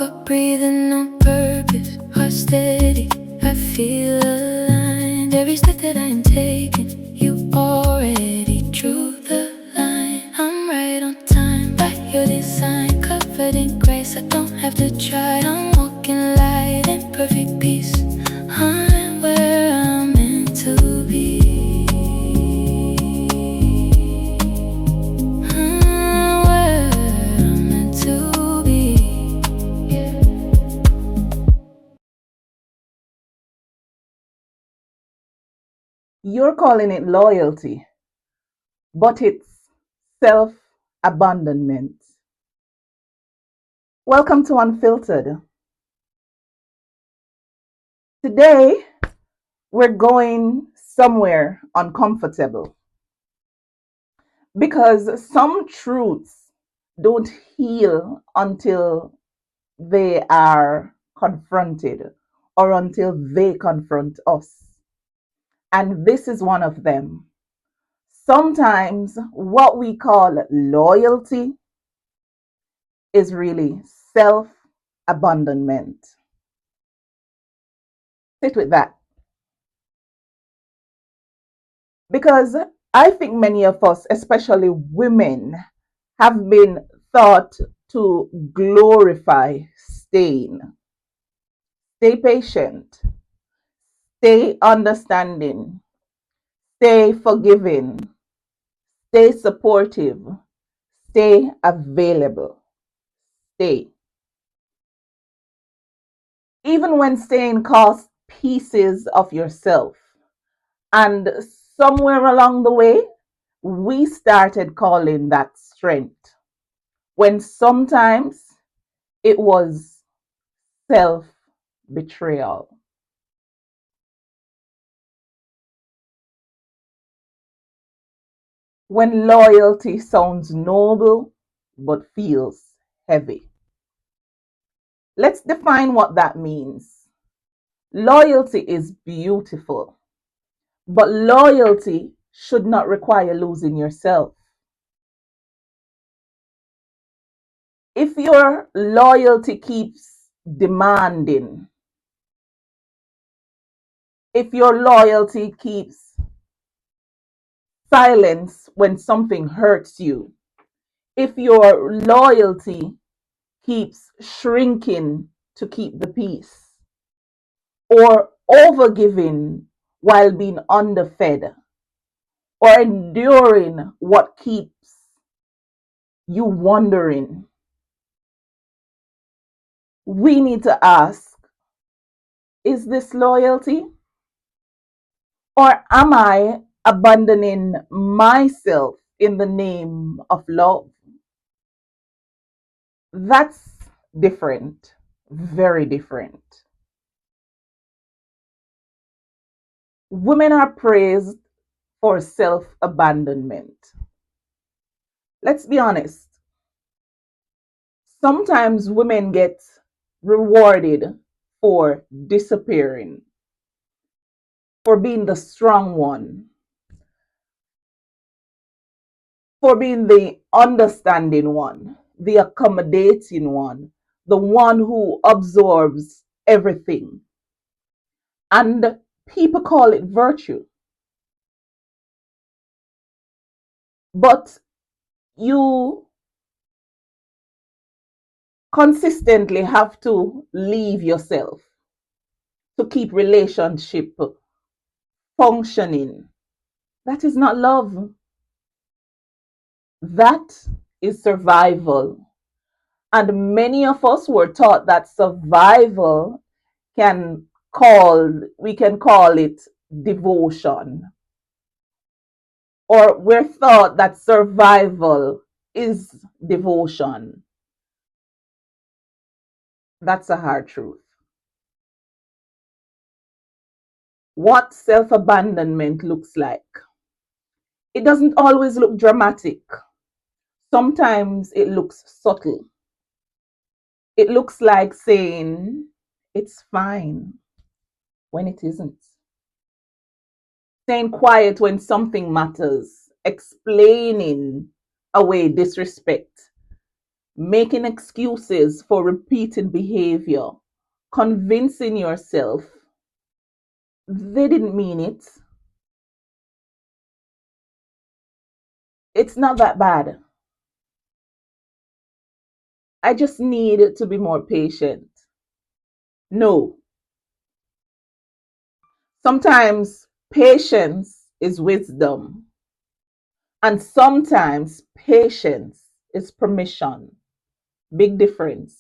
up breathing on purpose, heart steady, I feel aligned. Every step that I'm taking, you already drew the line. I'm right on time by your design, covered in grace, I don't have to try. I'm walking light in perfect peace, I'm where I'm meant to be. You're calling it loyalty, but it's self-abandonment. Welcome to Unfiltered. Today, we're going somewhere uncomfortable because some truths don't heal until they are confronted or until they confront us. And this is one of them. Sometimes what we call loyalty is really self-abandonment. Sit with that. Because I think many of us, especially women, have been taught to glorify staying. Stay patient, stay understanding, stay forgiving, stay supportive, stay available, stay. Even when staying costs pieces of yourself. And somewhere along the way, we started calling that strength, when sometimes it was self-betrayal. When loyalty sounds noble but feels heavy. Let's define what that means. Loyalty is beautiful, but loyalty should not require losing yourself. If your loyalty keeps demanding, if your loyalty keeps silence when something hurts you, if your loyalty keeps shrinking to keep the peace, or overgiving while being underfed, or enduring what keeps you wondering, we need to ask, is this loyalty? Or am I abandoning myself in the name of love? That's different, very different. Women are praised for self-abandonment. Let's be honest. Sometimes women get rewarded for disappearing, for being the strong one, for being the understanding one, the accommodating one, the one who absorbs everything. And people call it virtue. But you consistently have to leave yourself to keep relationship functioning. That is not love. That is survival. And many of us were taught that survival we can call it devotion. Or we're taught that survival is devotion. That's a hard truth. What self-abandonment looks like. It doesn't always look dramatic. Sometimes it looks subtle. It looks like saying, it's fine, when it isn't. Staying quiet when something matters. Explaining away disrespect. making excuses for repeated behavior, convincing yourself they didn't mean it. It's not that bad. I just need to be more patient. No, sometimes patience is wisdom, and sometimes patience is permission. Big difference.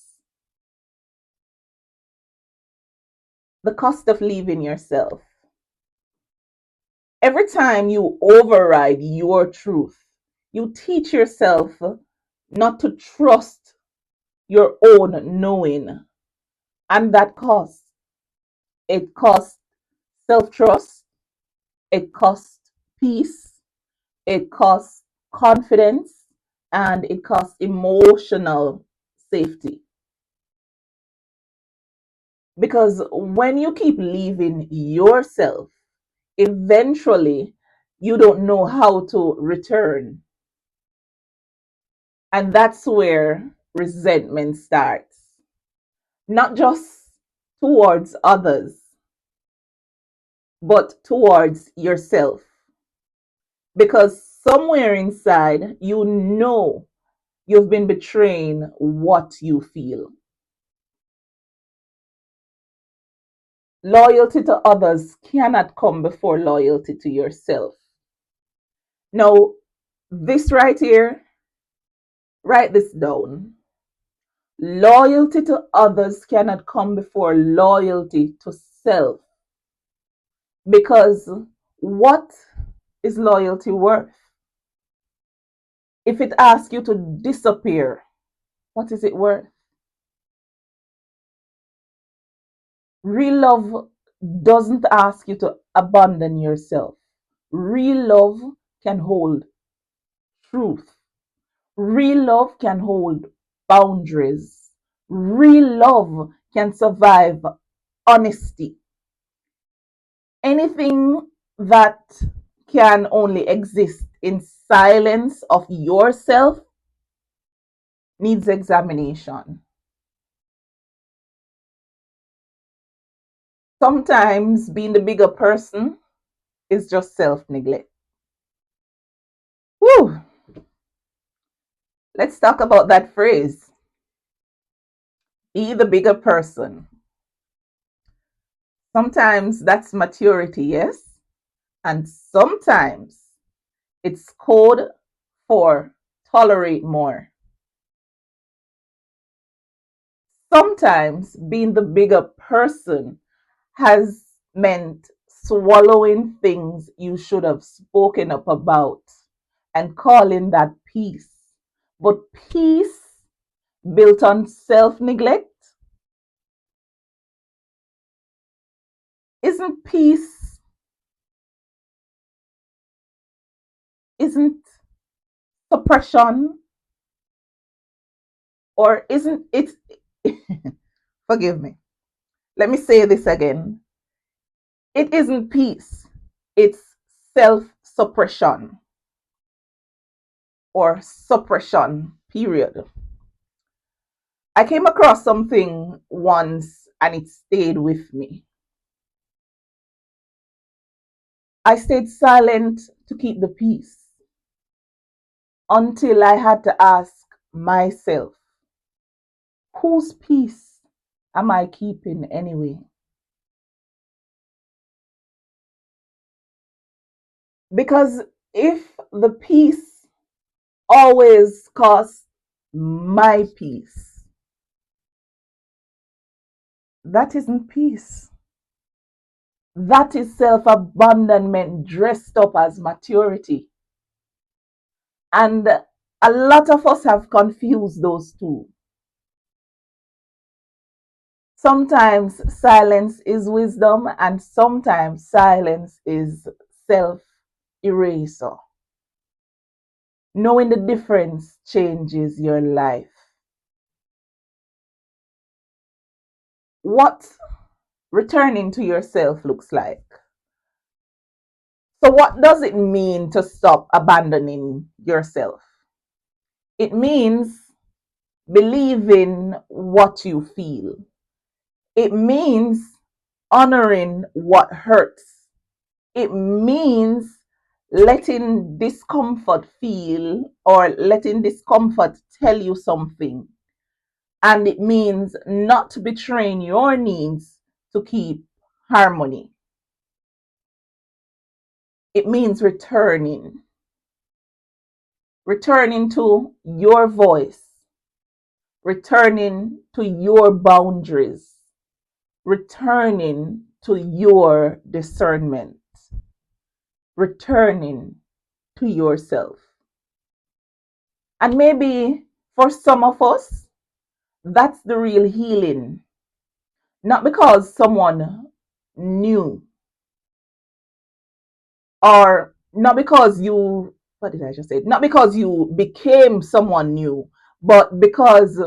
The cost of leaving yourself. Every time you override your truth, you teach yourself not to trust your own knowing. And that costs. It costs self trust, it costs peace, it costs confidence, and it costs emotional safety. Because when you keep leaving yourself, eventually you don't know how to return. And that's where resentment starts. Not just towards others, but towards yourself. Because somewhere inside, you know you've been betraying what you feel. Loyalty to others cannot come before loyalty to yourself. Now, this right here, write this down. Loyalty to others cannot come before loyalty to self. Because what is loyalty worth? If it asks you to disappear, what is it worth? Real love doesn't ask you to abandon yourself. Real love can hold truth. Real love can hold boundaries. Real love can survive honesty. Anything that can only exist in silence of yourself needs examination. Sometimes being the bigger person is just self neglect. Whew. Let's talk about that phrase, be the bigger person. Sometimes that's maturity, yes? And sometimes it's code for tolerate more. Sometimes being the bigger person has meant swallowing things you should have spoken up about and calling that peace. But peace built on self neglect isn't peace, isn't suppression, or isn't it? Forgive me. Let me say this again. It isn't peace, it's self suppression or suppression, period. I came across something once and it stayed with me. I stayed silent to keep the peace until I had to ask myself, whose peace am I keeping anyway? Because if the peace always costs my peace, that isn't peace. That is self abandonment dressed up as maturity. And a lot of us have confused those two. Sometimes silence is wisdom, and sometimes silence is self eraser. Knowing the difference changes your life. What returning to yourself looks like. So, what does it mean to stop abandoning yourself? It means believing what you feel. It means honoring what hurts. It means letting discomfort feel or letting discomfort tell you something. And it means not betraying your needs to keep harmony. It means returning to your voice, returning to your boundaries, returning to your discernment, returning to yourself. And maybe for some of us, that's the real healing. Not because someone knew, or not because you, what did I just say? Not because you became someone new, but because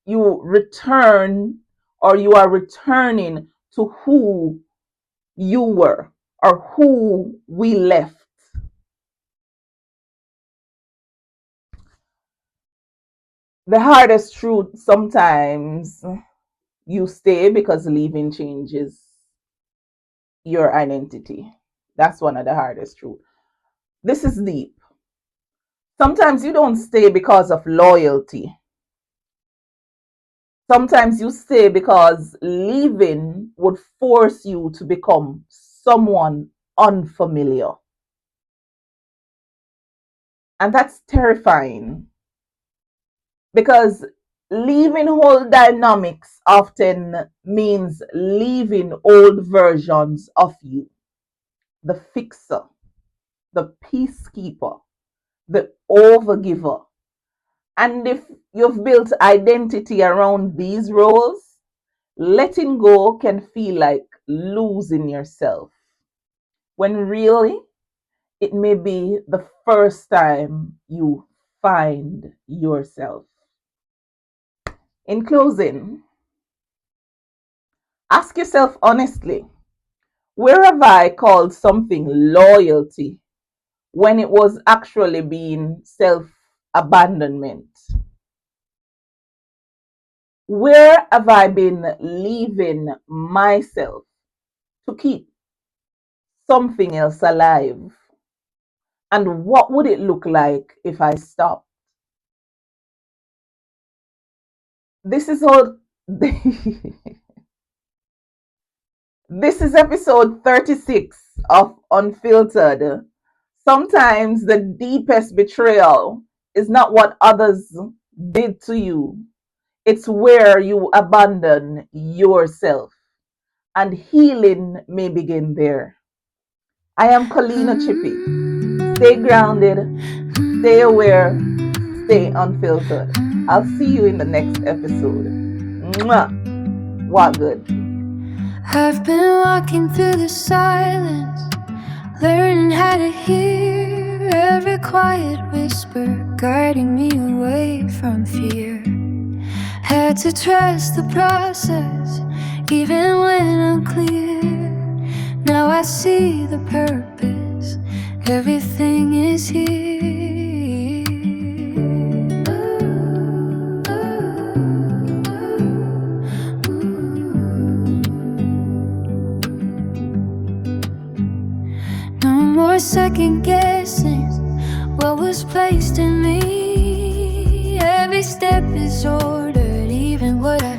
you return or you are returning to who you were or who we left. The hardest truth sometimes, you stay because leaving changes your identity. That's one of the hardest truths. This is deep. Sometimes you don't stay because of loyalty. Sometimes you stay because leaving would force you to become someone unfamiliar. And that's terrifying because leaving old dynamics often means leaving old versions of you. The fixer, the peacekeeper, the overgiver. And if you've built identity around these roles, letting go can feel like losing yourself. When really, it may be the first time you find yourself. In closing, ask yourself honestly, where have I called something loyalty when it was actually being self-abandonment? Where have I been leaving myself to keep something else alive? And what would it look like if I stopped? This is all. This is episode 36 of Unfiltered. Sometimes the deepest betrayal is not what others did to you, it's where you abandon yourself. And healing may begin there. I am Colleeno Chippy. Stay grounded, stay aware, stay unfiltered. I'll see you in the next episode. Mwah. What good? I've been walking through the silence, learning how to hear every quiet whisper, guiding me away from fear. Had to trust the process, even when unclear. Now I see the purpose, everything is here. No more second guessing what was placed in me. Every step is ordered, even what I